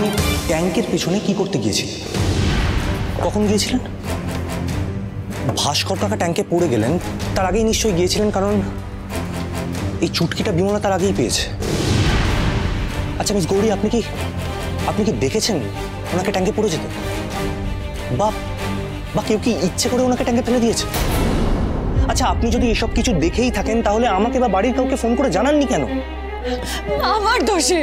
আপনি ট্যাঙ্কের পিছনে কি করতে গিয়েছিলেন? কখন গিয়েছিলেন? ভাস্কর কাকা ট্যাঙ্কে পড়ে গেলেন তার আগেই নিশ্চয়ই গিয়েছিলেন, কারণ এই চুটকিটা বিমলা তার আগেই পেয়েছে। আচ্ছা মিস গৌরী, আপনি কি দেখেছেন ওনাকে ট্যাঙ্কে পড়ে যেতে? বা কেউ কি ইচ্ছে করে ওনাকে ট্যাঙ্কে ফেলে দিয়েছে? আচ্ছা, আপনি যদি এসব কিছু দেখেই থাকেন তাহলে আমাকে বা বাড়ির কাউকে ফোন করে জানাননি কেন? আমার দোষে,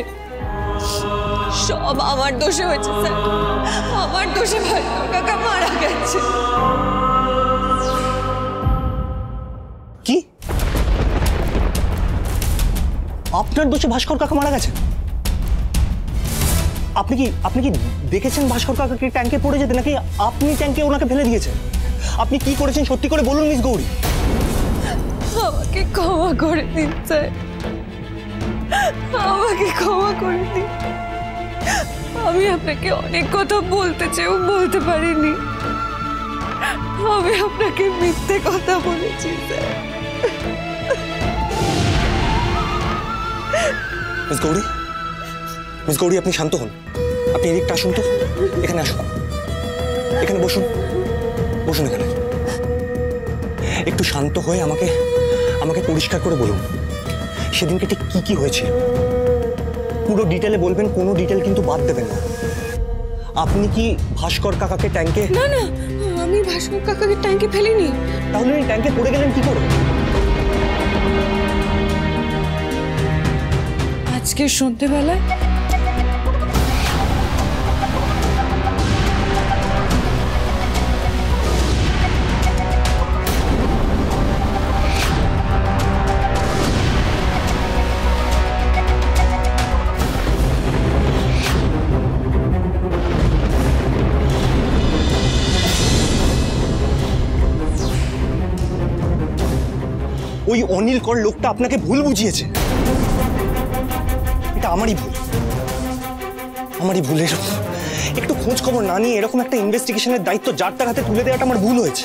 সব আমার দোষে হয়েছে স্যার। আমার দোষে ভাস্কর কাকা মারা গেছে। কি? আপনার দোষে ভাস্কর কাকা মারা গেছে? আপনি কি দেখেছেন ভাস্কর কাকাকে ট্যাঙ্কে পড়ে যেতে, নাকি আপনি ট্যাঙ্কে ওনাকে ফেলে দিয়েছেন? আপনি কি করেছেন সত্যি করে বলুন মিস গৌরী। আমাকে ক্ষমা করে দিন স্যার, আমাকে ক্ষমা করে দিন। আমি আপনাকে অনেক কথা বলতে চেয়েও বলতে পারিনি। আমি আপনাকে মিথ্যে কথা বলেছি স্যার। মিস গৌরী, আপনি শান্ত হন। আপনি এদিকটা আসুন তো, এখানে আসুন, এখানে বসুন, বসুন এখানে। একটু শান্ত হয়ে আমাকে পরিষ্কার করে বলুন সেদিনকে ঠিক কি হয়েছিল। পুরো ডিটেলে বলবেন, কোনো ডিটেল কিন্তু বাদ দেবেন না। আপনি কি ভাস্কর কাকাকে ট্যাঙ্কে? না না, আমি ভাস্কর কাকাকে ট্যাঙ্কে ফেলিনি। তাহলে উনি ট্যাঙ্কে পড়ে গেলেন কি করে? আজকে সন্ধ্যেবেলায় ওই অনিল কর লোকটা আপনাকে ভুল বুঝিয়েছে। এটা আমারই ভুল। একটু খোঁজ খবর না নিয়ে এরকম একটা ইনভেস্টিগেশনের দায়িত্ব যার তার হাতে তুলে দেওয়াটা আমার ভুল হয়েছে।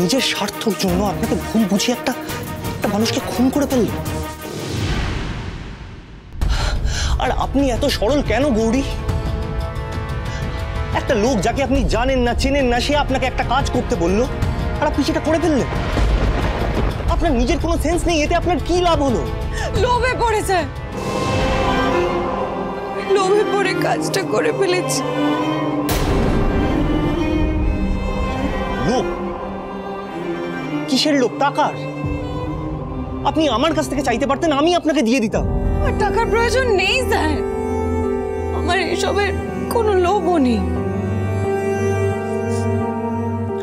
নিজের স্বার্থের জন্য আপনাকে ভুল বুঝিয়ে একটা মানুষকে খুন করে ফেলল। আর আপনি এত সরল কেন গৌরী? একটা লোক যাকে আপনি জানেন না, চেনেন না, সে আপনাকে একটা কাজ করতে বললো আর আপনি সেটা করে ফেললেন। আপনার নিজের কোনো সেন্স নেই, এতে আপনার কি লাভ হলো? লোভে পড়েছে, লোভে পড়ে কাজটা করে ফেলেছি। লোভ? কিসের লোভ? টাকার? আপনি আমার কাছ থেকে চাইতে পারতেন, আমি আপনাকে দিয়ে দিতাম। আমার টাকার প্রয়োজন নেই স্যার, আমার এসবের কোনো লোভও নেই।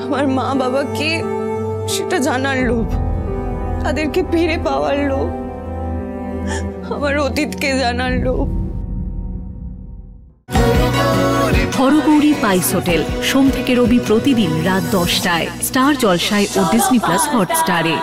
আমার মা বাবা কে সেটা জানার লোভ, তাদেরকে ফিরে পাওয়ার লোভ, আমার অতীতকে জানার লোভ। হরগৌরী পাইস হোটেল, সোম থেকে রবি প্রতিদিন রাত 10টায় স্টার জলসায় ও ডিজনি প্লাস হটস্টারে।